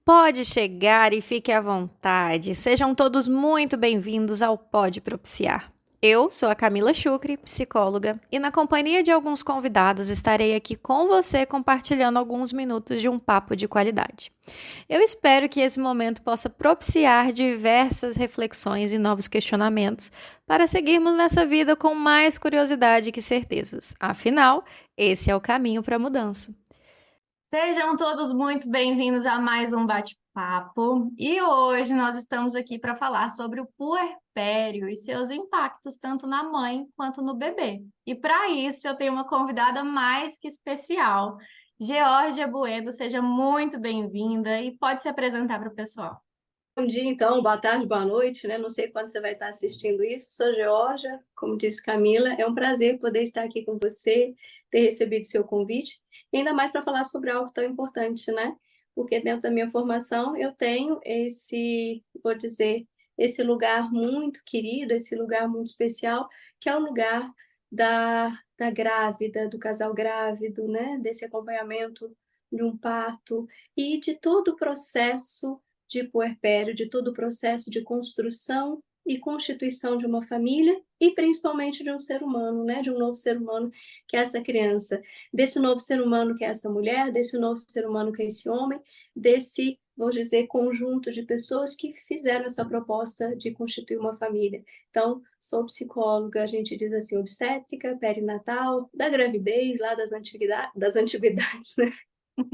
Pode chegar e fique à vontade. Sejam todos muito bem-vindos ao Pode Propiciar. Eu sou a Camila Chucre, psicóloga, e na companhia de alguns convidados estarei aqui com você compartilhando alguns minutos de um papo de qualidade. Eu espero que esse momento possa propiciar diversas reflexões e novos questionamentos para seguirmos nessa vida com mais curiosidade que certezas. Afinal, esse é o caminho para a mudança. Sejam todos muito bem-vindos a mais um bate-papo. E hoje nós estamos aqui para falar sobre o puerpério e seus impactos tanto na mãe quanto no bebê. E para isso eu tenho uma convidada mais que especial, Geórgia Bueno. Seja muito bem-vinda e pode se apresentar para o pessoal. Bom dia, então, boa tarde, boa noite, né? Não sei quando você vai estar assistindo isso. Sou Geórgia, como disse Camila, é um prazer poder estar aqui com você, ter recebido seu convite, e ainda mais para falar sobre algo tão importante, né? Porque dentro da minha formação eu tenho esse, vou dizer, esse lugar muito querido, esse lugar muito especial, que é o lugar da grávida, do casal grávido, né? Desse acompanhamento de um parto e de todo o processo de puerpério, de todo o processo de construção e constituição de uma família e principalmente de um ser humano, né? De um novo ser humano que é essa criança, desse novo ser humano que é essa mulher, desse novo ser humano que é esse homem, desse, vou dizer, conjunto de pessoas que fizeram essa proposta de constituir uma família. Então, sou psicóloga, a gente diz assim, obstétrica, perinatal, da gravidez, lá das antiguidades, né?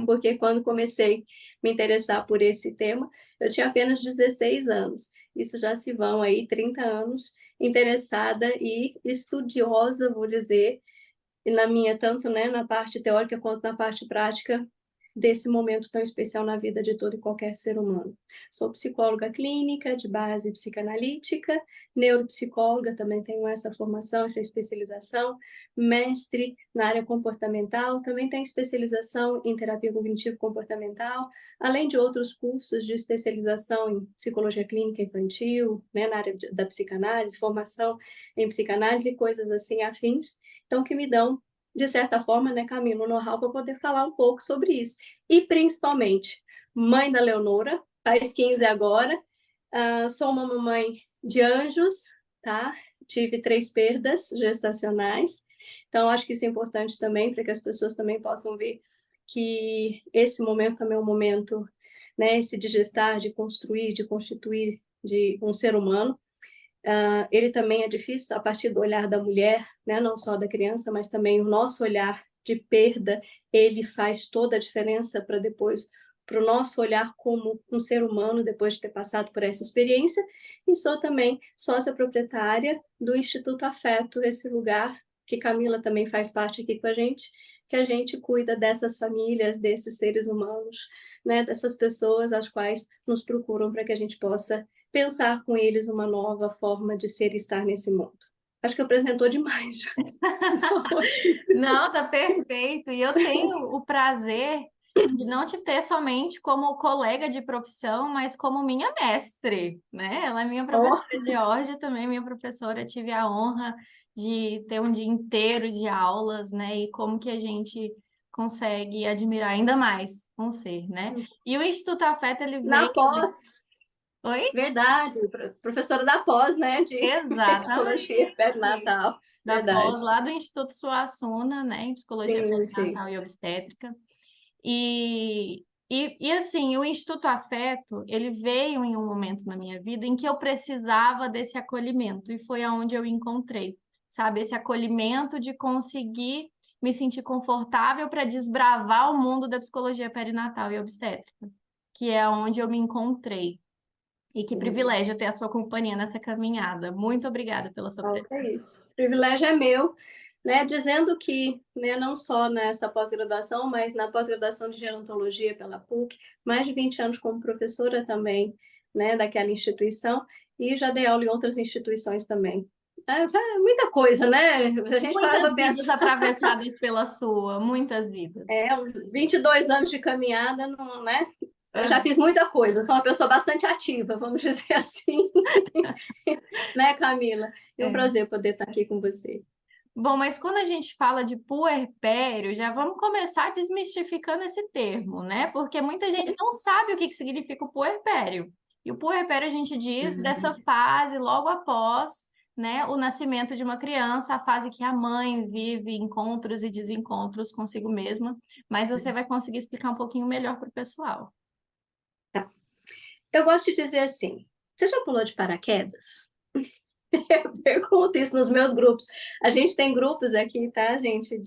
Porque quando comecei a me interessar por esse tema, eu tinha apenas 16 anos. Isso já se vão aí 30 anos interessada e estudiosa, vou dizer, e na minha, tanto né, na parte teórica quanto na parte prática desse momento tão especial na vida de todo e qualquer ser humano. Sou psicóloga clínica, de base psicanalítica, neuropsicóloga, também tenho essa formação, essa especialização, mestre na área comportamental, também tenho especialização em terapia cognitivo-comportamental, além de outros cursos de especialização em psicologia clínica infantil, né, na área da psicanálise, formação em psicanálise e coisas assim afins, então que me dão de certa forma, né, Camila, o know-how para poder falar um pouco sobre isso. E, principalmente, mãe da Leonora, faz 15 agora, sou uma mamãe de anjos, tá? Tive 3 perdas gestacionais, então acho que isso é importante também, para que as pessoas também possam ver que esse momento também é um momento, né, esse de gestar, de construir, de constituir de um ser humano, ele também é difícil a partir do olhar da mulher, né? Não só da criança, mas também o nosso olhar de perda, ele faz toda a diferença para depois, para o nosso olhar como um ser humano, depois de ter passado por essa experiência, e sou também sócia proprietária do Instituto Afeto, esse lugar que Camila também faz parte aqui com a gente, que a gente cuida dessas famílias, desses seres humanos, né? Dessas pessoas as quais nos procuram para que a gente possa pensar com eles uma nova forma de ser e estar nesse mundo. Acho que apresentou demais. Não, tá perfeito. E eu tenho o prazer de não te ter somente como colega de profissão, mas como minha mestre, né? Ela é minha Oh, professora de Geórgia, também minha professora. Tive a honra de ter um dia inteiro de aulas, né? E como que a gente consegue admirar ainda mais um ser, né? E o Instituto Afeto, ele veio... na pós, Oi? verdade, professora da pós, né, de Exatamente. psicologia perinatal, Da pós verdade. lá do Instituto Suassuna, né? Em Psicologia Sim, sim. Perinatal e Obstétrica. E assim, o Instituto Afeto, ele veio em um momento na minha vida em que eu precisava desse acolhimento, e foi aonde eu encontrei, sabe? Esse acolhimento de conseguir me sentir confortável para desbravar o mundo da psicologia perinatal e obstétrica, que é onde eu me encontrei. E que privilégio ter a sua companhia nessa caminhada. Muito obrigada pela sua Oh, presença. é isso. O privilégio é meu, né? Dizendo que, né, não só nessa pós-graduação, mas na pós-graduação de gerontologia pela PUC, mais de 20 anos como professora também, né, daquela instituição, e já dei aula em outras instituições também. Muita coisa, né? A gente para Muitas para vidas pensar, atravessadas pela sua, muitas vidas. uns 22 anos de caminhada, não, né? Eu já Ah, fiz muita coisa, sou uma pessoa bastante ativa, vamos dizer assim, né, Camila? É um é. prazer poder estar aqui com você. Bom, mas quando a gente fala de puerpério, já vamos começar desmistificando esse termo, né? Porque muita gente não sabe o que que significa o puerpério. E o puerpério a gente diz dessa fase logo após, né, o nascimento de uma criança, a fase que a mãe vive encontros e desencontros consigo mesma. Mas você vai conseguir explicar um pouquinho melhor para o pessoal. Tá. Eu gosto de dizer assim: você já pulou de paraquedas? Eu pergunto isso nos meus grupos. A gente tem grupos aqui, tá, gente,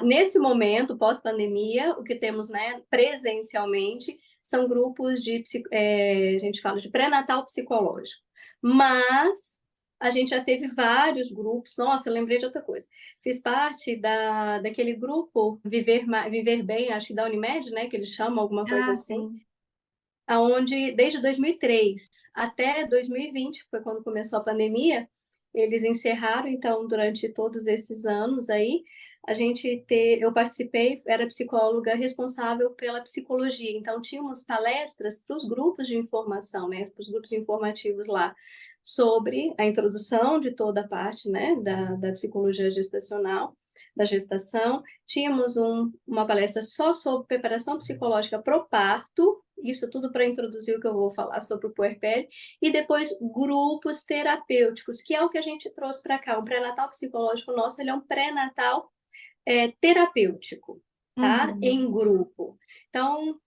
nesse momento, pós-pandemia, o que temos, né, presencialmente, são grupos a gente fala de pré-natal psicológico. Mas a gente já teve vários grupos. Nossa, eu lembrei de outra coisa. Fiz parte daquele grupo Viver Bem, acho que da Unimed, né, que eles chamam, alguma coisa Ah, assim, sim. aonde desde 2003 até 2020, que foi quando começou a pandemia, eles encerraram, então, durante todos esses anos aí, eu participei, era psicóloga responsável pela psicologia, então tínhamos palestras para os grupos de informação, né, para os grupos informativos lá, sobre a introdução de toda a parte, né, da psicologia gestacional, da gestação. Tínhamos uma palestra só sobre preparação psicológica para o parto, isso tudo para introduzir o que eu vou falar sobre o puerpério, e depois grupos terapêuticos, que é o que a gente trouxe para cá. O pré-natal psicológico nosso, ele é um pré-natal terapêutico, tá? Uhum. Em grupo. Então,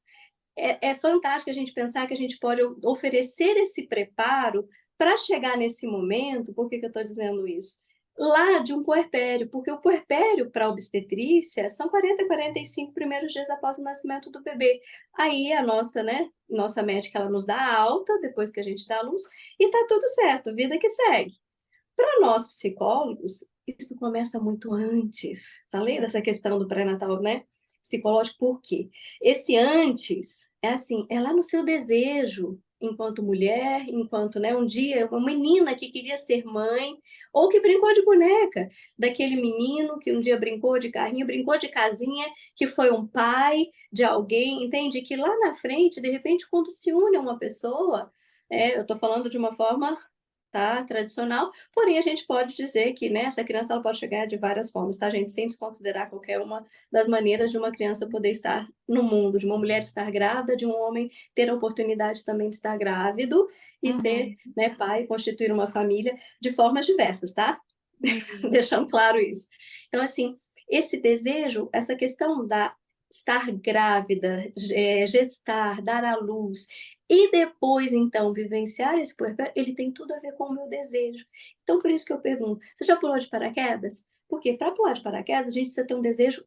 é fantástico a gente pensar que a gente pode oferecer esse preparo para chegar nesse momento. Por que eu estou dizendo isso? Lá de um puerpério, porque o puerpério para a obstetrícia são 40 a 45 primeiros dias após o nascimento do bebê. Aí a nossa, né, nossa médica, ela nos dá alta depois que a gente dá a luz e tá tudo certo, vida que segue. Para nós psicólogos, isso começa muito antes. Falei dessa questão do pré-natal, né? Psicológico, por quê? Esse antes é assim, é lá no seu desejo, enquanto mulher, enquanto, né, um dia uma menina que queria ser mãe, ou que brincou de boneca, daquele menino que um dia brincou de carrinho, brincou de casinha, que foi um pai de alguém, entende? Que lá na frente, de repente, quando se une a uma pessoa, eu estou falando de uma forma, tá, tradicional, porém a gente pode dizer que, né, essa criança ela pode chegar de várias formas, tá, gente, sem desconsiderar qualquer uma das maneiras de uma criança poder estar no mundo, de uma mulher estar grávida, de um homem ter a oportunidade também de estar grávido e ser, Uhum. né, pai, constituir uma família de formas diversas, tá? Uhum. Deixando claro isso. Então, assim, esse desejo, essa questão da estar grávida, gestar, dar à luz, e depois, então, vivenciar esse puerpério, ele tem tudo a ver com o meu desejo. Então, por isso que eu pergunto, você já pulou de paraquedas? Porque para pular de paraquedas, a gente precisa ter um desejo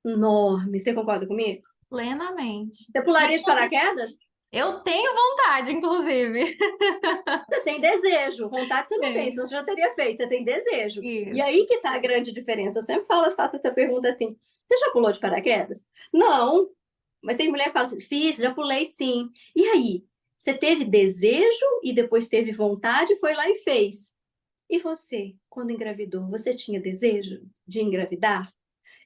enorme. Você concorda comigo? Plenamente. Você pularia de paraquedas? Eu tenho vontade, inclusive. Você tem desejo, vontade você não tem, Sim. senão você já teria feito, você tem desejo. E Isso. aí que está a grande diferença. Eu sempre faço essa pergunta assim: você já pulou de paraquedas? Não, mas tem mulher que fala: fiz, já pulei sim. E aí? Você teve desejo e depois teve vontade, foi lá e fez. E você, quando engravidou, você tinha desejo de engravidar?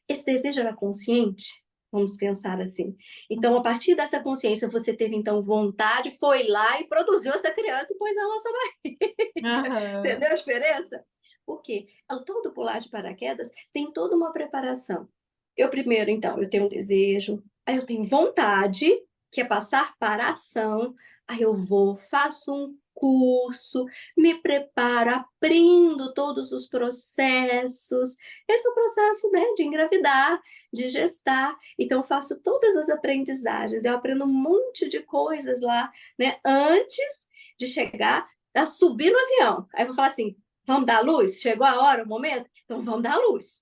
Esse desejo era consciente? Vamos pensar assim. Então, a partir dessa consciência, você teve então vontade, foi lá e produziu essa criança e pôs ela na sua barriga. Aham. Entendeu a diferença? Por quê? O tal do pular de paraquedas tem toda uma preparação. Eu primeiro, então, eu tenho um desejo, aí eu tenho vontade, que é passar para a ação, aí eu vou, faço um curso, me preparo, aprendo todos os processos. Esse é o processo, né, de engravidar, de gestar. Então, eu faço todas as aprendizagens, eu aprendo um monte de coisas lá, né, antes de chegar a subir no avião. Aí eu vou falar assim: vamos dar luz? Chegou a hora, o momento? Então vamos dar luz.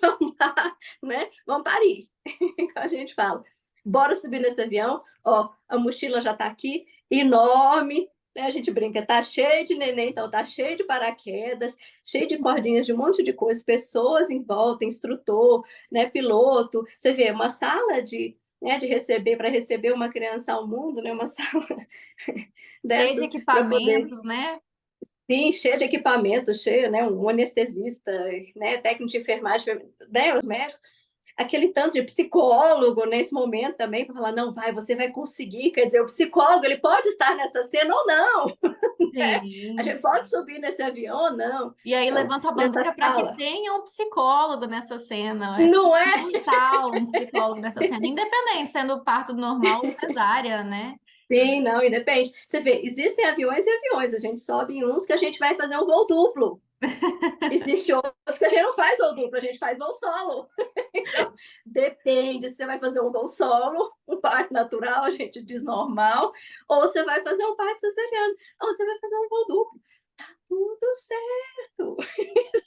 Vamos dar, né? Vamos parir. Então a gente fala: bora subir nesse avião. Ó, a mochila já está aqui, enorme. Né? A gente brinca, tá cheio de neném, então tá cheio de paraquedas, cheio de cordinhas, de um monte de coisas, pessoas em volta, instrutor, né, piloto. Você vê uma sala de receber, para receber uma criança ao mundo, né, uma sala Cheio de dessas para poder. equipamentos, né? Sim, cheio de equipamento, cheio, né, um anestesista, né, técnico de enfermagem, né, os médicos. aquele tanto de psicólogo nesse momento também, para falar, não, vai, você vai conseguir, quer dizer, o psicólogo, ele pode estar nessa cena ou não, né? A Sim. gente pode subir nesse avião ou não. E aí Então, levanta a nessa bandeira para que sala, tenha um psicólogo nessa cena. É não é? fundamental um psicólogo nessa cena, independente sendo parto normal ou cesárea, né? Sim, não, e depende. Você vê, existem aviões e aviões, a gente sobe em uns que a gente vai fazer um voo duplo. Existe outros que a gente não faz voo duplo, a gente faz voo solo. Então, depende se você vai fazer um voo solo, um parto natural, a gente diz normal, ou você vai fazer um parto cesariano, ou você vai fazer um voo duplo. Tudo certo,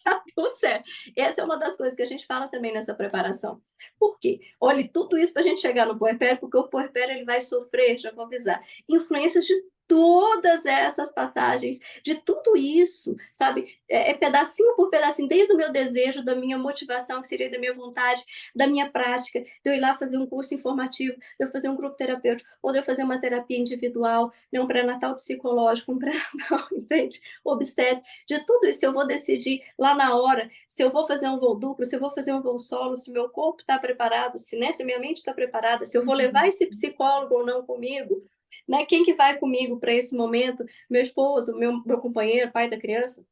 tá tudo certo. Essa é uma das coisas que a gente fala também nessa preparação. Por quê? Olha, tudo isso para a gente chegar no puerpério, porque o puerpério ele vai sofrer, já vou avisar, influências de todas essas passagens, de tudo isso, sabe? É pedacinho por pedacinho, desde o meu desejo, da minha motivação, que seria da minha vontade, da minha prática, de eu ir lá fazer um curso informativo, de eu fazer um grupo terapêutico, ou de eu fazer uma terapia individual, né, um pré-natal psicológico, um pré-natal, entende? Obstétrico, de tudo isso eu vou decidir lá na hora se eu vou fazer um voo duplo, se eu vou fazer um voo solo, se meu corpo está preparado, se, né, se minha mente está preparada, se eu vou levar esse psicólogo ou não comigo, né? Quem que vai comigo para esse momento? Meu esposo, meu companheiro, pai da criança,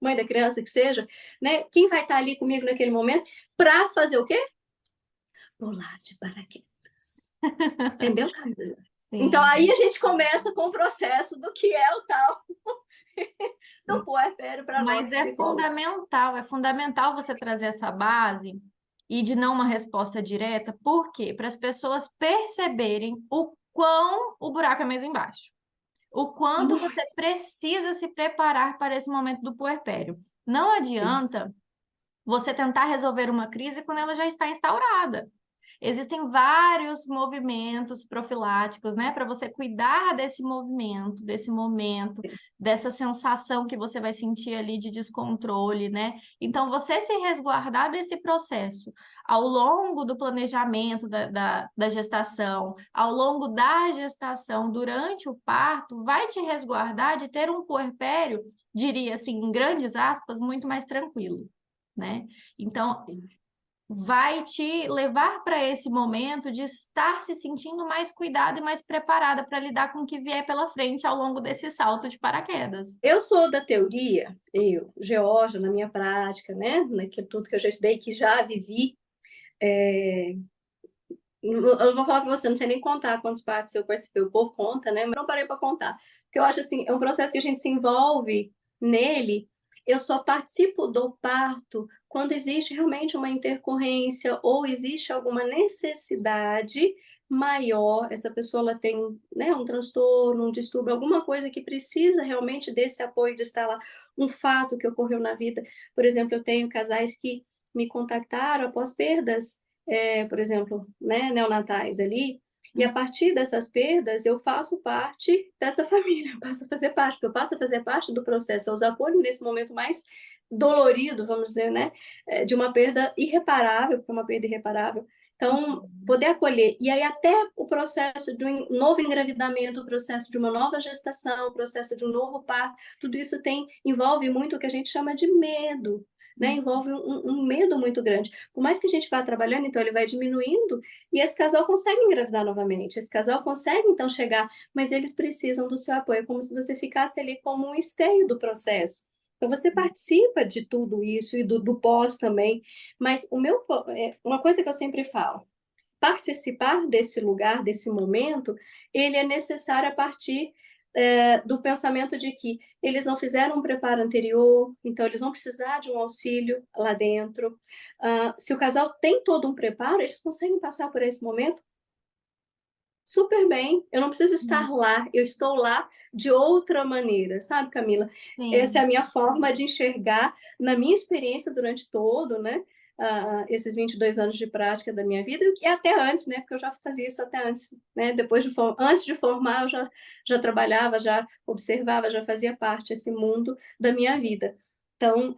mãe da criança, que seja, né? Quem vai estar ali comigo naquele momento para fazer o quê? Pular de paraquedas. Entendeu, Camila? Então Sim. aí a gente começa com o processo do que é o tal do puerpério para nós Mas psicólogos. é fundamental você trazer essa base e de não uma resposta direta, por quê? Para as pessoas perceberem o quão o buraco é mais embaixo. O quanto você precisa se preparar para esse momento do puerpério. Não adianta você tentar resolver uma crise quando ela já está instaurada. Existem vários movimentos profiláticos, né, para você cuidar desse movimento, desse momento, dessa sensação que você vai sentir ali de descontrole, né? Então, você se resguardar desse processo ao longo do planejamento da gestação, ao longo da gestação, durante o parto, vai te resguardar de ter um puerpério, diria assim, em grandes aspas, muito mais tranquilo, né? Então, vai te levar para esse momento de estar se sentindo mais cuidada e mais preparada para lidar com o que vier pela frente ao longo desse salto de paraquedas. Eu sou da teoria, eu, Georgia, na minha prática, né, naquilo tudo que eu já estudei, que já vivi, eu não vou falar para você, não sei nem contar quantos partos eu participei, o povo conta, né, mas não parei para contar, porque eu acho assim, é um processo que a gente se envolve nele, eu só participo do parto quando existe realmente uma intercorrência ou existe alguma necessidade maior, essa pessoa ela tem, né, um transtorno, um distúrbio, alguma coisa que precisa realmente desse apoio de estar lá, um fato que ocorreu na vida. Por exemplo, eu tenho casais que me contactaram após perdas, por exemplo, né, neonatais ali, e a partir dessas perdas eu faço parte dessa família, eu passo a fazer parte, porque eu passo a fazer parte do processo, eu os apoio nesse momento mais dolorido, vamos dizer, né, de uma perda irreparável, porque é uma perda irreparável. Então, poder acolher. E aí, até o processo de um novo engravidamento, o processo de uma nova gestação, o processo de um novo parto, tudo isso envolve muito o que a gente chama de medo, né? Envolve um medo muito grande. Por mais que a gente vá trabalhando, então ele vai diminuindo e esse casal consegue engravidar novamente. Esse casal consegue, então, chegar, mas eles precisam do seu apoio, como se você ficasse ali como um esteio do processo. Então, você participa de tudo isso e do pós também, mas uma coisa que eu sempre falo, participar desse lugar, desse momento, ele é necessário a partir do pensamento de que eles não fizeram um preparo anterior, então eles vão precisar de um auxílio lá dentro. Se o casal tem todo um preparo, eles conseguem passar por esse momento super bem. Eu não preciso estar lá, eu estou lá de outra maneira, sabe, Camila? Essa é a Sim. minha forma de enxergar, na minha experiência durante todo, né? Esses 22 anos de prática da minha vida, e até antes, né? Porque eu já fazia isso até antes, né? Antes de formar, eu já trabalhava, já observava, já fazia parte desse mundo da minha vida. Então,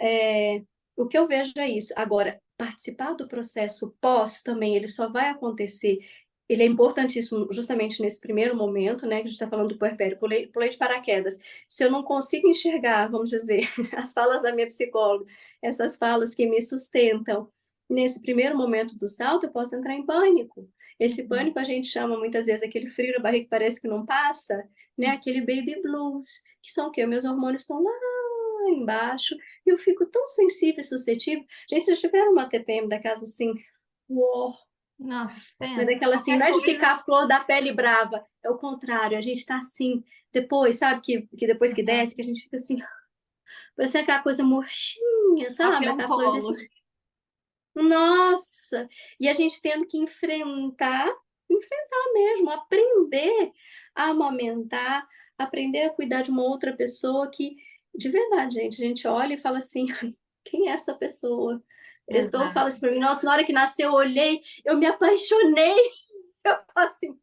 o que eu vejo é isso. Agora, participar do processo pós também, ele só vai acontecer, ele é importantíssimo justamente nesse primeiro momento, né, que a gente está falando do puerpério, pulei de paraquedas. Se eu não consigo enxergar, vamos dizer, as falas da minha psicóloga, essas falas que me sustentam, Nesse primeiro momento do salto, eu posso entrar em pânico. Esse Uhum. pânico a gente chama muitas vezes aquele frio na barriga que parece que não passa, né? Aquele baby blues, que são o quê? Meus hormônios estão lá embaixo e eu fico tão sensível e suscetível. Gente, vocês tiveram uma TPM da casa assim, uou, Nossa, mas pensa, daquela assim, qualquer não é de coisa. ficar a flor da pele brava, é o contrário, a gente tá assim, depois, sabe, que depois que Uhum. desce, que a gente fica assim, parece aquela coisa murchinha, sabe? Até um Aquela florzinha colo. assim, nossa! E a gente tendo que enfrentar mesmo, aprender a amamentar, aprender a cuidar de uma outra pessoa que, de verdade, gente, a gente olha e fala assim, quem é essa pessoa? Esse povo fala Exato, assim para mim, nossa, na hora que nasceu eu olhei, eu me apaixonei. Eu falo assim,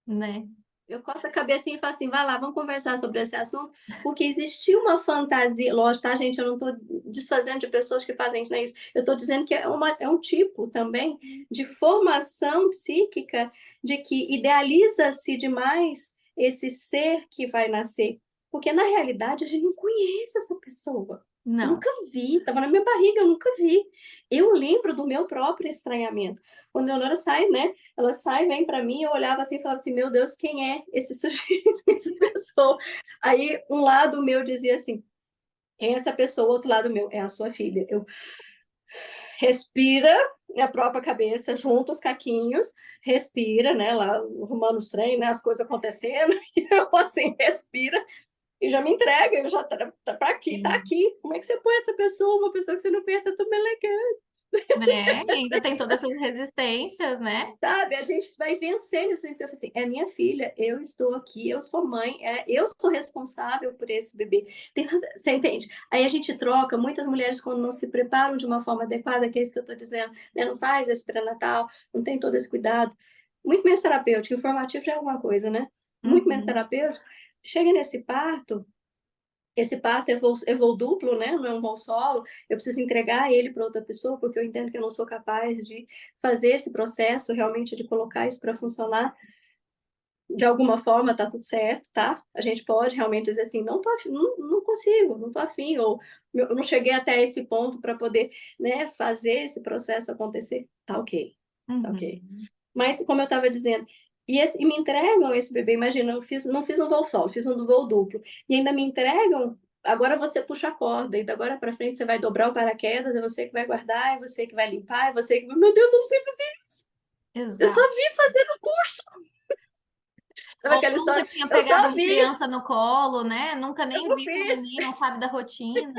né? eu coço a cabecinha e falo assim, vai lá, vamos conversar sobre esse assunto, porque existiu uma fantasia, lógico, tá, gente? Eu não estou desfazendo de pessoas que fazem isso, não é isso. Eu estou dizendo que é um tipo também de formação psíquica de que idealiza-se demais esse ser que vai nascer, porque na realidade a gente não conhece essa pessoa. Eu Não. nunca vi, estava na minha barriga, eu nunca vi. Eu lembro do meu próprio estranhamento. Quando a Leonora sai, né? Ela sai, vem para mim, eu olhava assim e falava assim, meu Deus, quem é esse sujeito, essa pessoa? Aí um lado meu dizia assim, quem é essa pessoa? O outro lado meu, é a sua filha. Eu respira a própria cabeça, junta os caquinhos, respira, né, lá arrumando os trem, né, as coisas acontecendo, e eu assim, respira, e já me entrega, eu já tá aqui, tá Sim. aqui. Como é que você põe essa pessoa, uma pessoa que você não conhece, tá tão elegante? Né? E ainda tem todas essas resistências, né? Sabe, a gente vai vencendo isso. Então, assim, é minha filha, eu estou aqui, eu sou mãe, eu sou responsável por esse bebê. Você entende? Aí a gente troca, muitas mulheres, quando não se preparam de uma forma adequada, que é isso que eu estou dizendo, né? Não faz esse pré-natal, não tem todo esse cuidado. Muito menos terapêutico, informativo já é alguma coisa, né? Muito menos Uhum. terapêutico. Chega nesse parto, esse parto é voo duplo, né? Não é um voo solo. Eu preciso entregar ele para outra pessoa, porque eu entendo que eu não sou capaz de fazer esse processo, realmente, de colocar isso para funcionar. De alguma forma, tá tudo certo, tá? A gente pode realmente dizer assim, não tô afim, não consigo, não tô afim, ou eu não cheguei até esse ponto para poder, né, fazer esse processo acontecer. Tá ok, tá ok. Uhum. Mas, como eu estava dizendo, e me entregam esse bebê, imagina, não fiz um voo solo, fiz um voo duplo, e ainda me entregam, agora você puxa a corda, e da agora para frente você vai dobrar o paraquedas, é você que vai guardar, é você que vai limpar, é você que... Meu Deus, eu não sei fazer isso! Eu só Exato. vi fazer no curso! Sabe Ou aquela nunca história? tinha Eu pegado só uma vi, criança no colo, né? Nunca eu nem não viu o fiz! neném, não sabe da rotina,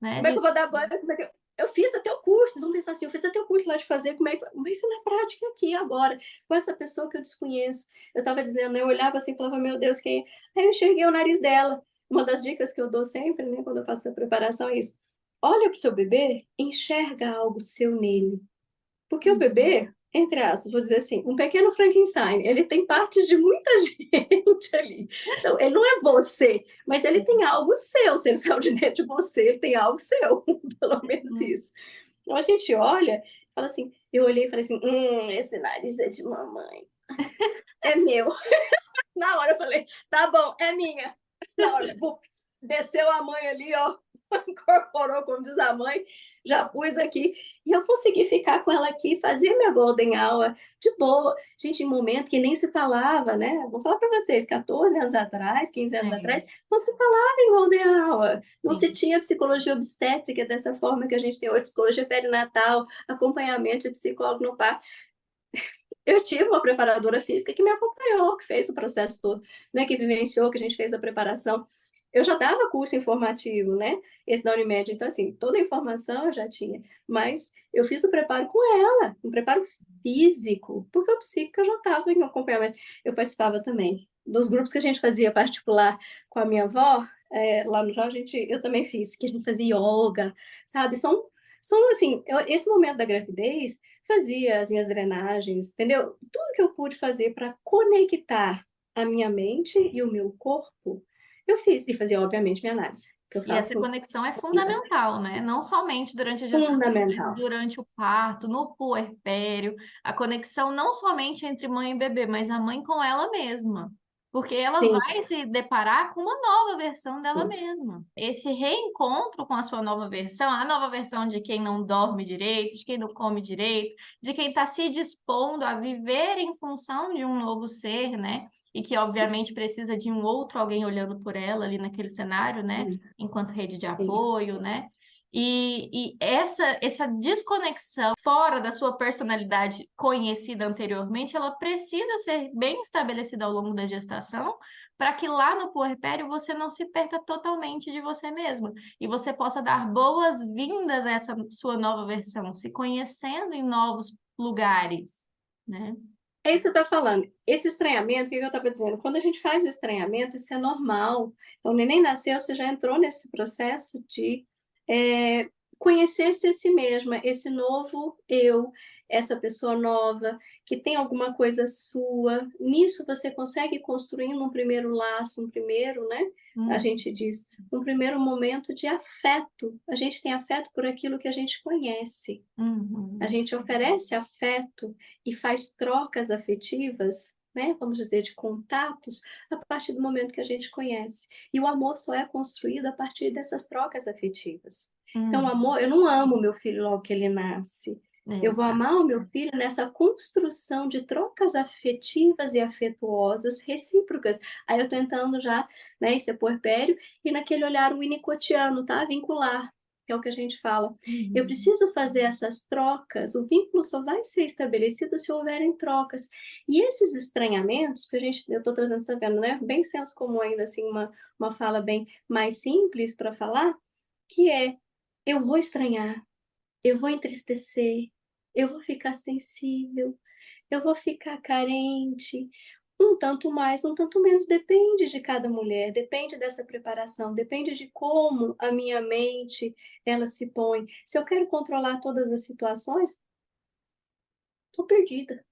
né? Como é que eu vou dar banho? Como é que eu fiz até o curso, vamos pensar assim, eu fiz até o curso lá de fazer, como é que... Mas isso na prática aqui, agora, com essa pessoa que eu desconheço. Eu estava dizendo, eu olhava assim e falava, meu Deus, quem é? Aí eu enxerguei o nariz dela. Uma das dicas que eu dou sempre, né, quando eu faço essa preparação é isso. Olha para o seu bebê, enxerga algo seu nele. Porque o Uhum. bebê, entre aspas, vou dizer assim, um pequeno Frankenstein, ele tem partes de muita gente ali. Então, ele não é você, mas ele tem algo seu. Se ele saiu de dentro de você, ele tem algo seu, pelo menos Uhum. isso. Então, a gente olha e fala assim, eu olhei e falei assim, esse nariz é de mamãe, é meu. Na hora eu falei, tá bom, é minha. Na hora, desceu a mãe ali, ó, incorporou, como diz a mãe, já pus aqui. E eu consegui ficar com ela aqui, fazer minha golden hour de boa. Gente, em momento que nem se falava, né? Vou falar para vocês, 14 anos atrás, 15 anos É, atrás, não se falava em golden hour. Não se sim. tinha psicologia obstétrica dessa forma que a gente tem hoje, psicologia perinatal, acompanhamento de psicólogo no parto. Eu tive uma preparadora física que me acompanhou, que fez o processo todo, né, que vivenciou, que a gente fez a preparação. Eu já dava curso informativo, né, esse da Unimed, então, assim, toda a informação eu já tinha, mas eu fiz o preparo com ela, um preparo físico, porque o psíquico eu já estava em acompanhamento. Eu participava também dos grupos que a gente fazia particular com a minha avó, lá no Jorge, eu também fiz, que a gente fazia yoga, sabe? São assim, esse momento da gravidez, fazia as minhas drenagens, entendeu? Tudo que eu pude fazer para conectar a minha mente e o meu corpo, eu fiz. E fazia, obviamente, minha análise, que eu E essa faço conexão é fundamental, né? Não somente durante a gestação, mas fundamental. durante o parto, no puerpério, a conexão não somente entre mãe e bebê, mas a mãe com ela mesma. porque ela Sim, vai se deparar com uma nova versão dela mesma. Esse reencontro com a sua nova versão, a nova versão de quem não dorme direito, de quem não come direito, de quem está se dispondo a viver em função de um novo ser, né? E que, obviamente, precisa de um outro alguém olhando por ela ali naquele cenário, né? sim, Enquanto rede de sim. apoio, né? E essa desconexão fora da sua personalidade conhecida anteriormente, ela precisa ser bem estabelecida ao longo da gestação, para que lá no puerpério você não se perca totalmente de você mesma e você possa dar boas-vindas a essa sua nova versão, se conhecendo em novos lugares, né? É isso que você está falando. Esse estranhamento, o que eu estava dizendo? Quando a gente faz o estranhamento, isso é normal. Então, o neném nasceu, você já entrou nesse processo de é, conhecer-se a si mesma, esse novo eu, essa pessoa nova, que tem alguma coisa sua. Nisso você consegue construir um primeiro laço, um primeiro, né? A Hum, gente diz, um primeiro momento de afeto. A gente tem afeto por aquilo que a gente conhece. A uhum, gente oferece afeto e faz trocas afetivas, né? Vamos dizer, de contatos, a partir do momento que a gente conhece. E o amor só é construído a partir dessas trocas afetivas. Então, o uhum, amor, eu não amo meu filho logo que ele nasce. Eu vou exato. amar o meu filho nessa construção de trocas afetivas e afetuosas recíprocas. Aí eu estou entrando já, né, esse é puerpério, e naquele olhar winnicottiano, tá? Vincular, que é o que a gente fala. Eu Uhum, preciso fazer essas trocas, o vínculo só vai ser estabelecido se houverem trocas. E esses estranhamentos, que eu estou trazendo, tá vendo, né? Bem senso comum ainda, assim, uma fala bem mais simples para falar, que é, eu vou estranhar, eu vou entristecer, eu vou ficar sensível, eu vou ficar carente, um tanto mais, um tanto menos, depende de cada mulher, depende dessa preparação, depende de como a minha mente ela se põe. Se eu quero controlar todas as situações, estou perdida.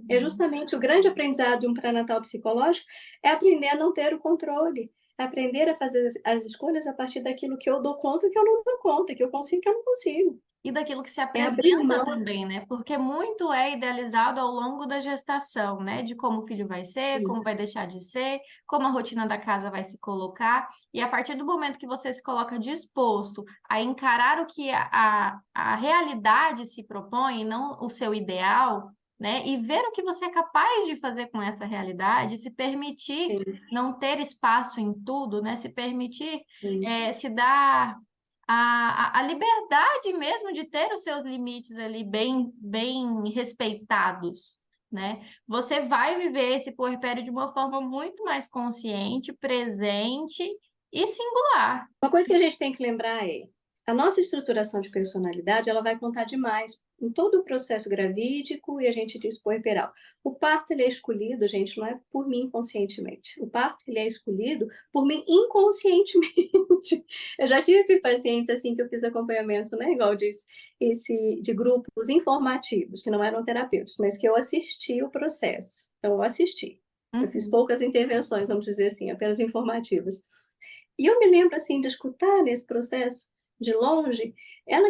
É uhum. justamente o grande aprendizado de um pré-natal psicológico é aprender a não ter o controle, aprender a fazer as escolhas a partir daquilo que eu dou conta e que eu não dou conta, que eu consigo e que eu não consigo. E daquilo que se É abrir apresenta mão. também, né? Porque muito é idealizado ao longo da gestação, né? De como o filho vai ser, como vai deixar de ser, como a rotina da casa vai se colocar. E a partir do momento que você se coloca disposto a encarar o que a realidade se propõe, não o seu ideal, né? E ver o que você é capaz de fazer com essa realidade, se permitir Sim, não ter espaço em tudo, né? Se permitir sim. se dar a liberdade mesmo de ter os seus limites ali bem respeitados, né? Você vai viver esse puerpério de uma forma muito mais consciente, presente e singular. Uma coisa que a gente tem que lembrar é, a nossa estruturação de personalidade, ela vai contar demais em todo o processo gravídico e a gente diz puerperal. O parto ele é escolhido, gente, não é por mim conscientemente. O parto ele é escolhido por mim inconscientemente. Eu já tive pacientes assim que eu fiz acompanhamento, né, igual diz, esse de grupos informativos, que não eram terapêuticos, mas que eu assisti o processo. Então eu assisti. Eu fiz Uhum. poucas intervenções, vamos dizer assim, apenas informativas. E eu me lembro, assim, de escutar nesse processo, de longe, ela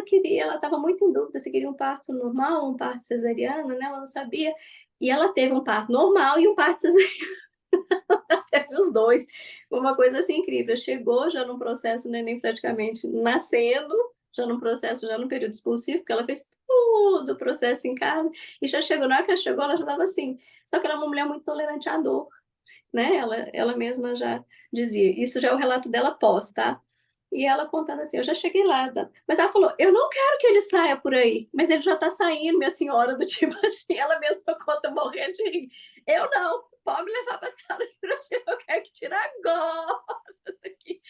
estava muito em dúvida se queria um parto normal ou um parto cesariano, né? Ela não sabia. E ela teve um parto normal e um parto cesariano, teve os dois. Uma coisa assim incrível. Chegou já num processo, o neném praticamente nascendo, já num processo, já no período expulsivo, porque ela fez tudo o processo em casa, e já chegou, na hora que ela chegou, ela já estava assim. Só que ela é uma mulher muito tolerante à dor, né? Ela mesma já dizia. Isso já é o relato dela pós, tá? E ela contando assim, eu já cheguei lá, mas ela falou, eu não quero que ele saia por aí, mas ele já tá saindo, minha senhora, do tipo assim, ela mesma conta morrendo de rir. Eu não, pode me levar para a sala de cirurgia, eu quero que tire agora daqui.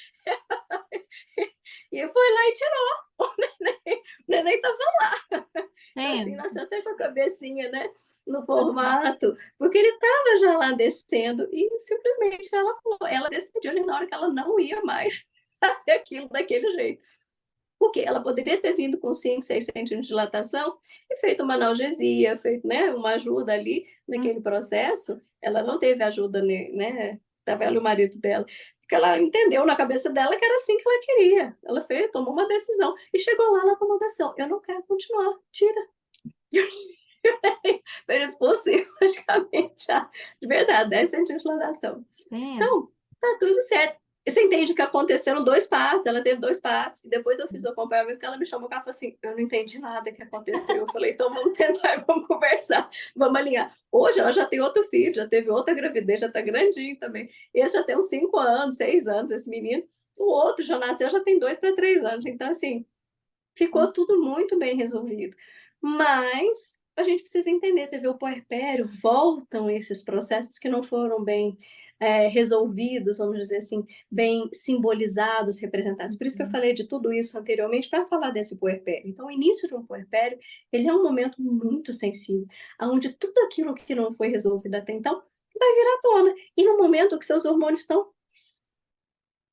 E foi lá e tirou, o neném tava lá. Então, assim, Entende? nasceu até com a cabecinha, né? No formato, porque ele estava já lá descendo e simplesmente ela falou, ela decidiu ali na hora que ela não ia mais fazer aquilo daquele jeito. Porque ela poderia ter vindo com 5, 6 centímetros de dilatação e feito uma analgesia, feito, né, uma ajuda ali naquele processo. Ela não teve ajuda, né? Estava ela e o marido dela. Porque ela entendeu na cabeça dela que era assim que ela queria. Ela fez, tomou uma decisão. E chegou lá, ela tomou a decisão. Eu não quero continuar, tira. Eles possível, praticamente, de verdade, 10 centímetros de dilatação. Pensa. Então, tá tudo certo. Você entende que aconteceram 2 partos, ela teve 2 partos, e depois eu fiz o acompanhamento, que ela me chamou, ela falou assim, eu não entendi nada que aconteceu. Eu falei, então vamos sentar e vamos conversar, vamos alinhar. Hoje ela já tem outro filho, já teve outra gravidez, já tá grandinho também. Esse já tem uns 5 anos, 6 anos, esse menino. O outro já nasceu, já tem 2 para 3 anos. Então, assim, ficou tudo muito bem resolvido. Mas a gente precisa entender, você vê o puerpério, voltam esses processos que não foram bem resolvidos, vamos dizer assim, bem simbolizados, representados. Por isso que eu falei de tudo isso anteriormente, para falar desse puerpério. Então, o início de um puerpério, ele é um momento muito sensível, onde tudo aquilo que não foi resolvido até então vai vir à tona. E no momento que seus hormônios estão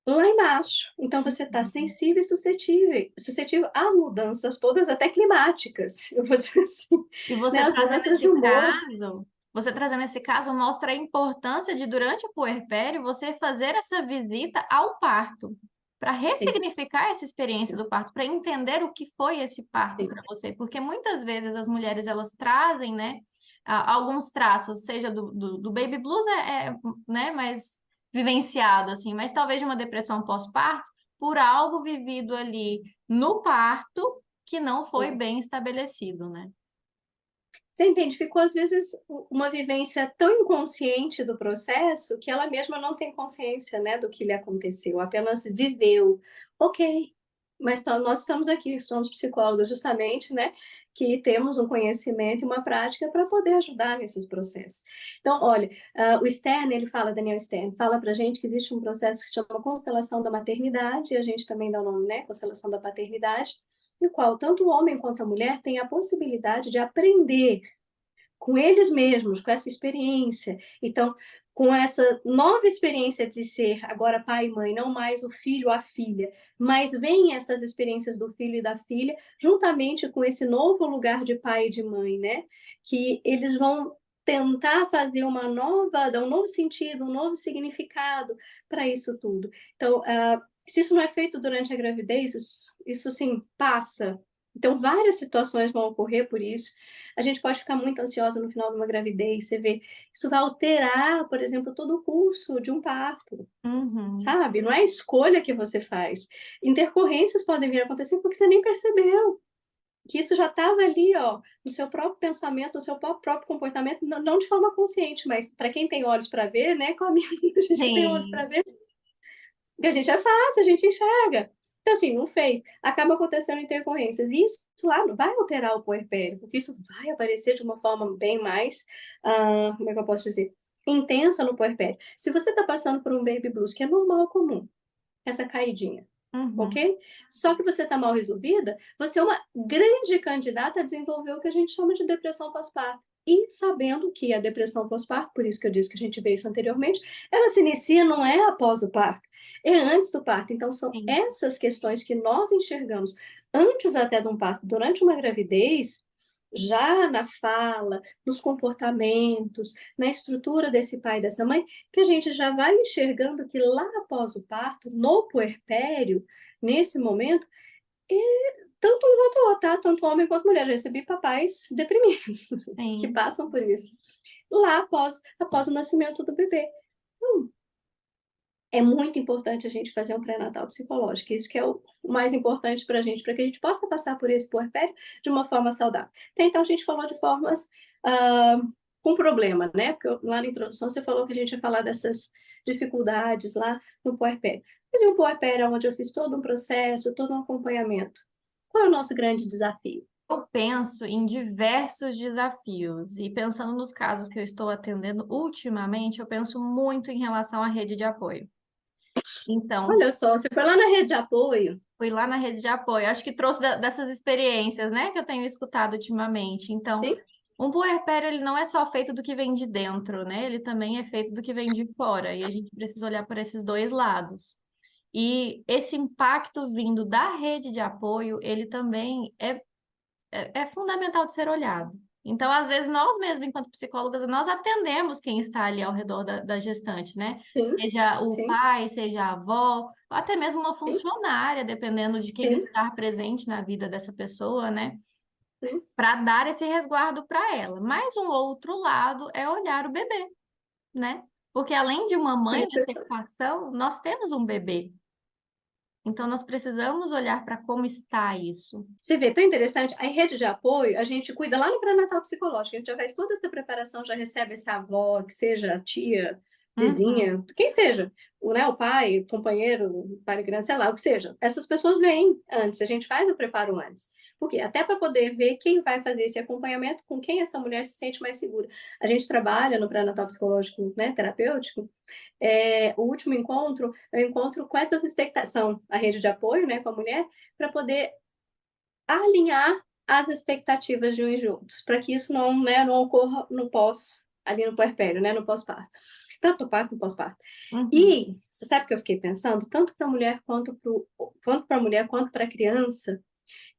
lá embaixo. Então você está sensível e suscetível às mudanças todas, até climáticas, eu vou dizer assim, E né? As mudanças de humor. você trazendo esse caso, mostra a importância de, durante o puerpério, você fazer essa visita ao parto, para Sim, ressignificar essa experiência do parto, para entender o que foi esse parto sim. para você. Porque muitas vezes as mulheres, elas trazem, né, alguns traços, seja do baby blues, né, mais vivenciado, assim, mas talvez de uma depressão pós-parto, por algo vivido ali no parto, que não foi Sim. bem estabelecido, né? Você entende? Ficou, às vezes, uma vivência tão inconsciente do processo que ela mesma não tem consciência, né, do que lhe aconteceu, apenas viveu. Ok, mas nós estamos aqui, somos psicólogos justamente, né, que temos um conhecimento e uma prática para poder ajudar nesses processos. Então, olha, o Stern, ele fala, Daniel Stern, fala para a gente que existe um processo que se chama constelação da maternidade, e a gente também dá o nome, né, constelação da paternidade, no qual tanto o homem quanto a mulher têm a possibilidade de aprender com eles mesmos, com essa experiência. Então, com essa nova experiência de ser agora pai e mãe, não mais o filho ou a filha, mas vem essas experiências do filho e da filha, juntamente com esse novo lugar de pai e de mãe, né? Que eles vão tentar fazer dar um novo sentido, um novo significado para isso tudo. Então, se isso não é feito durante a gravidez, isso sim passa. Então, várias situações vão ocorrer por isso. A gente pode ficar muito ansiosa no final de uma gravidez, você vê, isso vai alterar, por exemplo, todo o curso de um parto, Uhum. sabe? Não é a escolha que você faz. Intercorrências podem vir a acontecer porque você nem percebeu que isso já estava ali, ó, no seu próprio pensamento, no seu próprio comportamento, não de forma consciente, mas para quem tem olhos para ver, né, com a minha, a gente que tem olhos para Sim. ver, que a gente é fácil, a gente enxerga. Então, assim, não fez. Acaba acontecendo intercorrências. E isso lá vai alterar o puerpério, porque isso vai aparecer de uma forma bem mais, como é que eu posso dizer? Intensa no puerpério. Se você está passando por um baby blues, que é normal, comum, essa caidinha, Uhum. ok? Só que você está mal resolvida, você é uma grande candidata a desenvolver o que a gente chama de depressão pós-parto. E sabendo que a depressão pós-parto, por isso que eu disse que a gente vê isso anteriormente, ela se inicia não é após o parto, é antes do parto. Então, são Sim. essas questões que nós enxergamos antes até de um parto, durante uma gravidez, já na fala, nos comportamentos, na estrutura desse pai e dessa mãe, que a gente já vai enxergando que lá após o parto, no puerpério, nesse momento, tanto um quanto o outro, tá? Tanto homem quanto mulher. Já recebi papais deprimidos que Sim. passam por isso. Lá após o nascimento do bebê. Então, é muito importante a gente fazer um pré-natal psicológico. Isso que é o mais importante para que a gente possa passar por esse puerpério de uma forma saudável. Então, a gente falou de formas com problema, né? Porque lá na introdução você falou que a gente ia falar dessas dificuldades lá no puerpério. Mas e o puerpério, onde eu fiz todo um processo, todo um acompanhamento? Qual é o nosso grande desafio? Eu penso em diversos desafios e pensando nos casos que eu estou atendendo ultimamente, eu penso muito em relação à rede de apoio. Então, Olha só, você foi lá na rede de apoio. fui lá na rede de apoio, acho que trouxe dessas experiências, né, que eu tenho escutado ultimamente. Então, Sim? um puerpério, ele não é só feito do que vem de dentro, né? Ele também é feito do que vem de fora, e a gente precisa olhar por esses dois lados. E esse impacto vindo da rede de apoio, ele também é fundamental de ser olhado. Então, às vezes, nós mesmos, enquanto psicólogas, nós atendemos quem está ali ao redor da gestante, né? Sim, Seja o sim, pai, seja a avó, ou até mesmo uma sim, funcionária, dependendo de quem sim. estar presente na vida dessa pessoa, né? para dar esse resguardo para ela. Mas um outro lado é olhar o bebê, né? Porque além de uma mãe nessa equação, nós temos um bebê. Então, nós precisamos olhar para como está isso. Você vê, tão interessante, a rede de apoio, a gente cuida lá no pré-natal psicológico, a gente já faz toda essa preparação, já recebe essa avó, que seja a tia, vizinha, quem seja, né, o pai, o companheiro, o pai de criança, sei lá, o que seja. Essas pessoas vêm antes, a gente faz o preparo antes. Por quê? Até para poder ver quem vai fazer esse acompanhamento, com quem essa mulher se sente mais segura. A gente trabalha no pré-natal psicológico, né, terapêutico, o último encontro, eu encontro com essas expectativas, a rede de apoio, né, com a mulher, para poder alinhar as expectativas de uns e outros, para que isso não, né, não ocorra no pós, ali no puerpério, né, no pós-parto. Tanto no parto como pós-parto. E você sabe o que eu fiquei pensando? Tanto para a mulher quanto para a mulher quanto para a criança.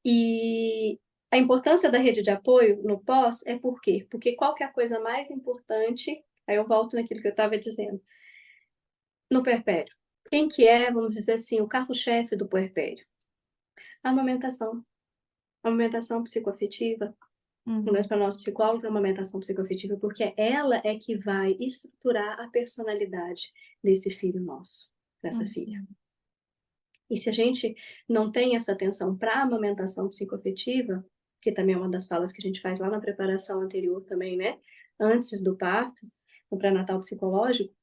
E a importância da rede de apoio no pós é por quê? Porque qual que é a coisa mais importante? Aí eu volto naquilo que eu estava dizendo. No puerpério. Quem que é, vamos dizer assim, o carro-chefe do puerpério? A amamentação. A amamentação psicoafetiva. Mas para nós psicólogos, a amamentação psicoafetiva, porque ela é que vai estruturar a personalidade desse filho nosso, dessa filha. E se a gente não tem essa atenção para a amamentação psicoafetiva, que também é uma das falas que a gente faz lá na preparação anterior também, né? Antes do parto, no pré-natal psicológico,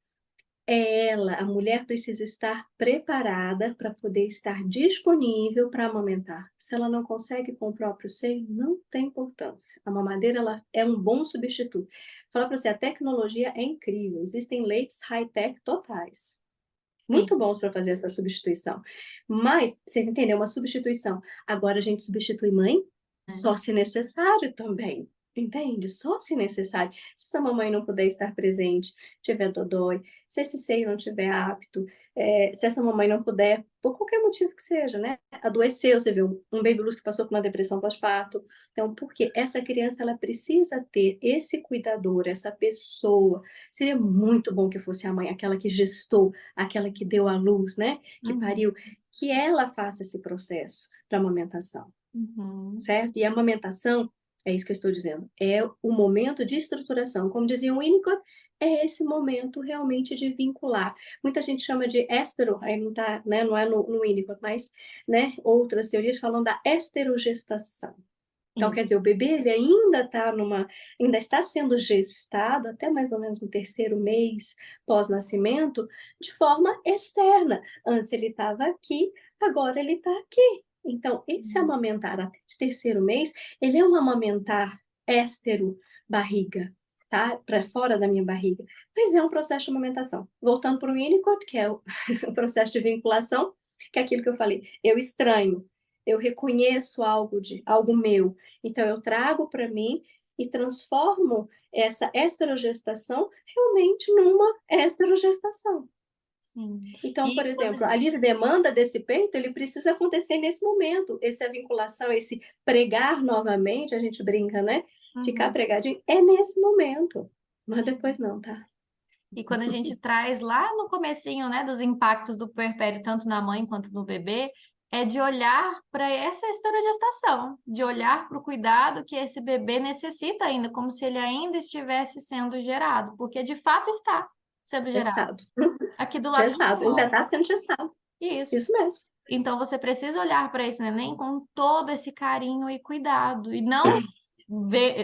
a mulher precisa estar preparada para poder estar disponível para amamentar. Se ela não consegue com o próprio seio, não tem importância. A mamadeira ela é um bom substituto. Falar para você, a tecnologia é incrível. Existem leites high-tech totais. Muito bons para fazer essa substituição. Mas, vocês entenderam, uma substituição. Agora a gente substitui mãe só se necessário também. Entende? Só se necessário. Se essa mamãe não puder estar presente, tiver dodói, se esse seio não estiver apto, se essa mamãe não puder, por qualquer motivo que seja, né? Adoeceu, você viu, um baby blues que passou por uma depressão pós-parto. Então, porque essa criança, ela precisa ter esse cuidador, essa pessoa. Seria muito bom que fosse a mãe, aquela que gestou, aquela que deu à luz, né? Que pariu, que ela faça esse processo para amamentação. Certo? E a amamentação, é isso que eu estou dizendo, é o momento de estruturação. Como dizia o Winnicott, é esse momento realmente de vincular. Muita gente chama de éstero, aí não tá, né, não é no Winnicott, mas, né, outras teorias falam da esterogestação. Então, quer dizer, o bebê ele ainda está sendo gestado até mais ou menos no 3º mês pós-nascimento, de forma externa. Antes ele estava aqui, agora ele está aqui. Então, esse amamentar até esse 3º mês, ele é um amamentar éstero barriga, tá? Para fora da minha barriga. Mas é um processo de amamentação. Voltando para o Winnicott, que é o processo de vinculação, que é aquilo que eu falei. Eu estranho, eu reconheço algo meu, então eu trago para mim e transformo essa esterogestação realmente numa esterogestação. Então, por exemplo, a livre demanda desse peito, ele precisa acontecer nesse momento. Essa vinculação, esse pregar novamente, a gente brinca, né? Ficar pregadinho, é nesse momento. Mas depois não, tá? E quando a gente traz lá no comecinho, né, dos impactos do puerpério, tanto na mãe quanto no bebê, é de olhar para essa esterogestação, de olhar para o cuidado que esse bebê necessita ainda, como se ele ainda estivesse sendo gerado, porque de fato está sendo gerado. Aqui do lado Gestado, ainda está sendo gestado. Isso mesmo. Então você precisa olhar para esse neném com todo esse carinho e cuidado, e não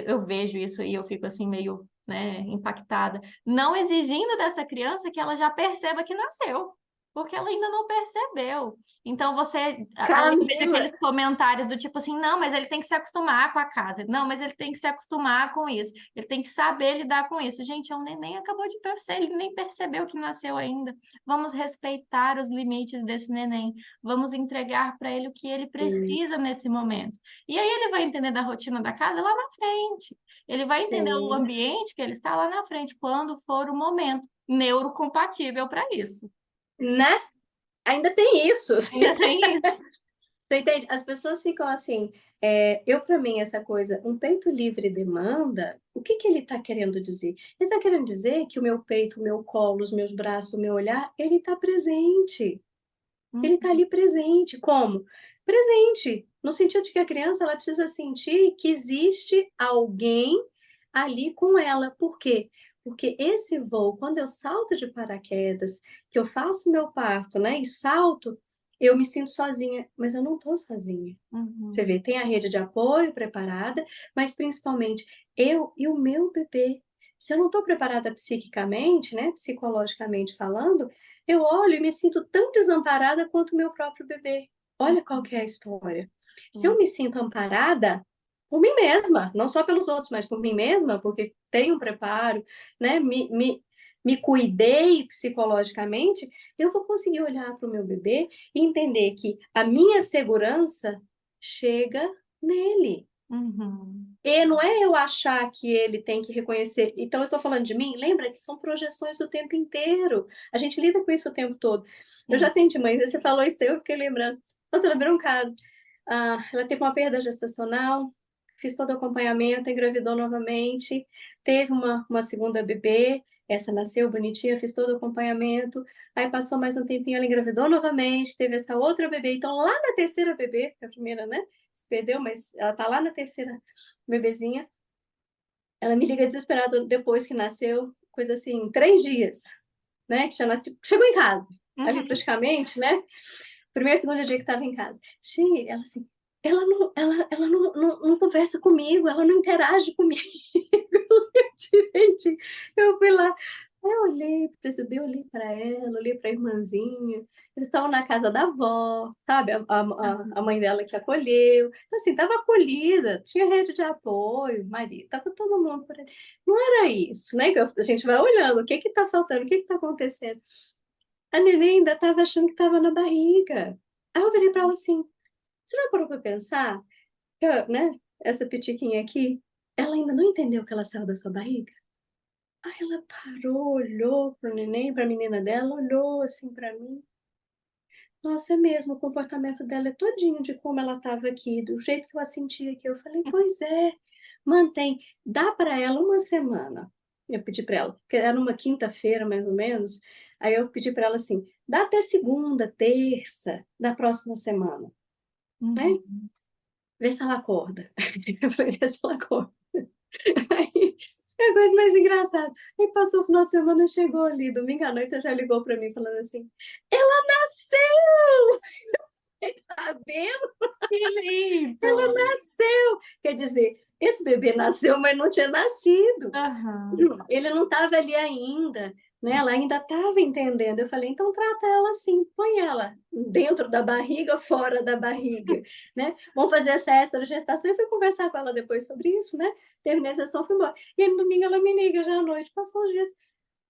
eu vejo isso e eu fico assim meio, né, impactada, não exigindo dessa criança que ela já perceba que nasceu, porque ela ainda não percebeu. Então você, além de aqueles comentários do tipo assim, não, mas ele tem que se acostumar com a casa, não, mas ele tem que se acostumar com isso, ele tem que saber lidar com isso. Gente, é um neném, acabou de nascer, ele nem percebeu que nasceu ainda. Vamos respeitar os limites desse neném, vamos entregar para ele o que ele precisa nesse momento. E aí ele vai entender da rotina da casa lá na frente. Ele vai entender o ambiente que ele está lá na frente, quando for o momento neurocompatível para isso. Né? Ainda tem isso. Ainda tem isso. Você entende? As pessoas ficam assim, para mim, essa coisa, um peito livre demanda, o que ele está querendo dizer? Ele está querendo dizer que o meu peito, o meu colo, os meus braços, o meu olhar, ele está presente. Ele está ali presente. Como? Presente no sentido de que a criança ela precisa sentir que existe alguém ali com ela. Por quê? Porque esse voo, quando eu salto de paraquedas, que eu faço meu parto, né, e salto, eu me sinto sozinha, mas eu não estou sozinha. Você Uhum. vê, tem a rede de apoio preparada, mas principalmente eu e o meu bebê. Se eu não estou preparada psiquicamente, né, psicologicamente falando, eu olho e me sinto tão desamparada quanto o meu próprio bebê. Olha qual que é a história. Se eu Sim. me sinto amparada por mim mesma, não só pelos outros, mas por mim mesma, porque tenho um preparo, né, me cuidei psicologicamente, eu vou conseguir olhar para o meu bebê e entender que a minha segurança chega nele. Uhum. E não é eu achar que ele tem que reconhecer. Então, eu estou falando de mim, lembra que são projeções o tempo inteiro. A gente lida com isso o tempo todo. Eu já Sim. atendi mães, você falou isso, eu fiquei lembrando. Nossa, ela virou um caso. Ela teve uma perda gestacional, fiz todo o acompanhamento, engravidou novamente, teve uma segunda bebê, essa nasceu bonitinha, fiz todo o acompanhamento. Aí passou mais um tempinho, ela engravidou novamente, teve essa outra bebê. Então, lá na terceira bebê, a primeira, né? Se perdeu, mas ela tá lá na terceira bebezinha. Ela me liga desesperada depois que nasceu, coisa assim, 3 dias, né? Que já nasceu, chegou em casa, ali Uhum. praticamente, né? Primeiro, segundo dia que estava em casa. Gente, ela assim, ela não conversa comigo, ela não interage comigo direitinho. Eu fui lá, eu olhei para esse bebê, olhei para ela, olhei para a irmãzinha. Eles estavam na casa da avó, sabe? A mãe dela que acolheu. Então, assim, estava acolhida, tinha rede de apoio, marido, estava todo mundo por ali. Não era isso, né? Que a gente vai olhando, o que está faltando, o que está acontecendo. A neném ainda estava achando que estava na barriga. Aí eu virei para ela assim: você já parou para pensar que, né, essa pitiquinha aqui, ela ainda não entendeu que ela saiu da sua barriga? Aí ela parou, olhou para o neném, para a menina dela, olhou assim para mim. Nossa, é mesmo, o comportamento dela é todinho de como ela estava aqui, do jeito que eu a sentia aqui. Eu falei, pois é, mantém, dá para ela uma semana. Eu pedi para ela, porque era uma quinta-feira mais ou menos. Aí eu pedi para ela assim, dá até segunda, terça da próxima semana, né? Uhum. Vê se ela acorda. Eu falei, vê se ela acorda. Aí, é a coisa mais engraçada. Aí passou o final de semana, chegou ali, domingo à noite, ela já ligou para mim falando assim: ela nasceu! Tá vendo? Que lindo! Ela nasceu! Quer dizer, esse bebê nasceu, mas não tinha nascido. Aham. Ele não estava ali ainda, né? Ela ainda estava entendendo. Eu falei, então trata ela assim, põe ela dentro da barriga, fora da barriga, né? Vamos fazer essa extra gestação. Eu fui conversar com ela depois sobre isso, né? Terminei a sessão, fui embora. E aí, no domingo ela me liga já à noite, passou os dias.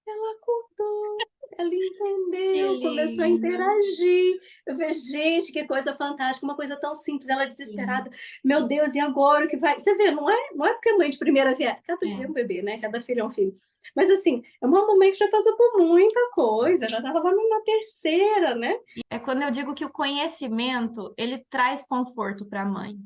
Ela acordou, ela Que entendeu, começou a lindo! interagir. Eu falei, gente, que coisa fantástica, uma coisa tão simples, ela Sim. desesperada. Meu Deus, e agora o que vai? Você vê, não é porque é mãe de primeira viagem, cada bebê é É. um bebê, né? Cada filho é um filho. Mas assim, é uma mamãe que já passou por muita coisa, já estava lá na terceira, né? É quando eu digo que o conhecimento, ele traz conforto para a mãe.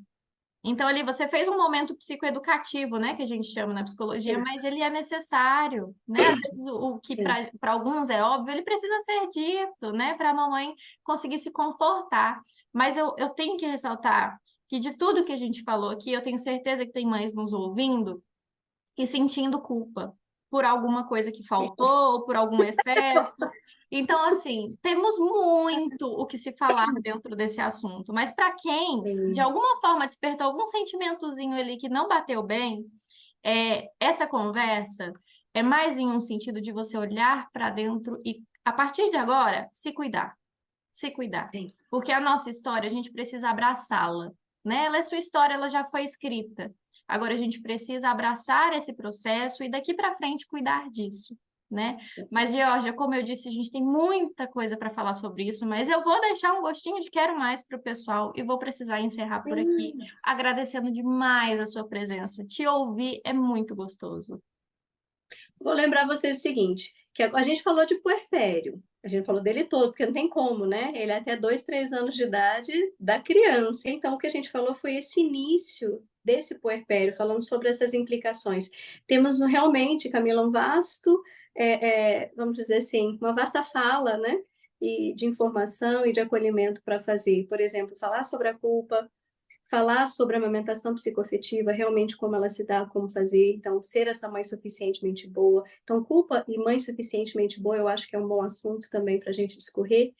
Então, ali, você fez um momento psicoeducativo, né, que a gente chama na psicologia, É, mas ele é necessário, né? Às vezes, o que é. para alguns é óbvio, ele precisa ser dito, né, para a mamãe conseguir se confortar. Mas eu tenho que ressaltar que de tudo que a gente falou aqui, eu tenho certeza que tem mães nos ouvindo e sentindo culpa por alguma coisa que faltou, ou por algum excesso. Então, assim, temos muito o que se falar dentro desse assunto, mas para quem, de Sim. alguma forma, despertou algum sentimentozinho ali que não bateu bem, essa conversa é mais em um sentido de você olhar para dentro e, a partir de agora, se cuidar. Se cuidar. Sim. Porque a nossa história, a gente precisa abraçá-la, né? Ela é sua história, ela já foi escrita. Agora a gente precisa abraçar esse processo e daqui para frente cuidar disso, né? Mas, Georgia, como eu disse, a gente tem muita coisa para falar sobre isso, mas eu vou deixar um gostinho de quero mais para o pessoal e vou precisar encerrar por aqui, Sim. agradecendo demais a sua presença. Te ouvir é muito gostoso. Vou lembrar vocês o seguinte, que a gente falou de puerpério, a gente falou dele todo, porque não tem como, né? Ele é até 2, 3 anos de idade da criança. Então, o que a gente falou foi esse início desse puerpério, falando sobre essas implicações. Temos realmente, Camila, um vasto, vamos dizer assim, uma vasta fala, né? E de informação e de acolhimento para fazer. Por exemplo, falar sobre a culpa, falar sobre a amamentação psicoafetiva, realmente como ela se dá, como fazer, então ser essa mãe suficientemente boa. Então, culpa e mãe suficientemente boa, eu acho que é um bom assunto também para a gente discorrer.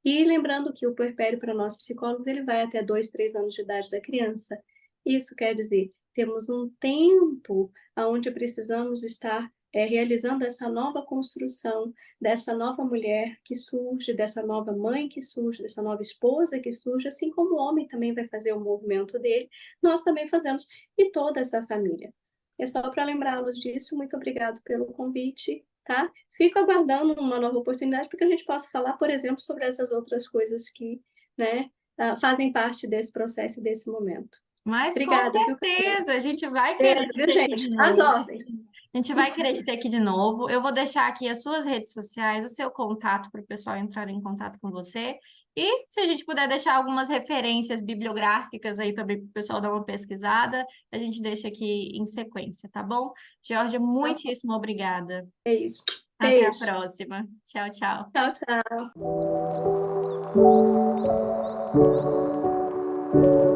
E lembrando que o puerpério para nós psicólogos, ele vai até 2, 3 anos de idade da criança. Isso quer dizer, temos um tempo onde precisamos estar realizando essa nova construção, dessa nova mulher que surge, dessa nova mãe que surge, dessa nova esposa que surge, assim como o homem também vai fazer o movimento dele, nós também fazemos, e toda essa família. É só para lembrá-los disso, muito obrigado pelo convite, tá? Fico aguardando uma nova oportunidade para que a gente possa falar, por exemplo, sobre essas outras coisas que, né, fazem parte desse processo e desse momento. Mas com Obrigada, viu, Camila? certeza, a gente vai querer Beijo, te viu, ter aqui de gente? Às novo. ordens. A gente vai querer te ter aqui de novo. Eu vou deixar aqui as suas redes sociais, o seu contato para o pessoal entrar em contato com você. E se a gente puder deixar algumas referências bibliográficas aí também para o pessoal dar uma pesquisada, a gente deixa aqui em sequência, tá bom? Georgia, Tá bom. muitíssimo obrigada. É isso. Até a Beijo. próxima. Tchau, tchau. Tchau, tchau.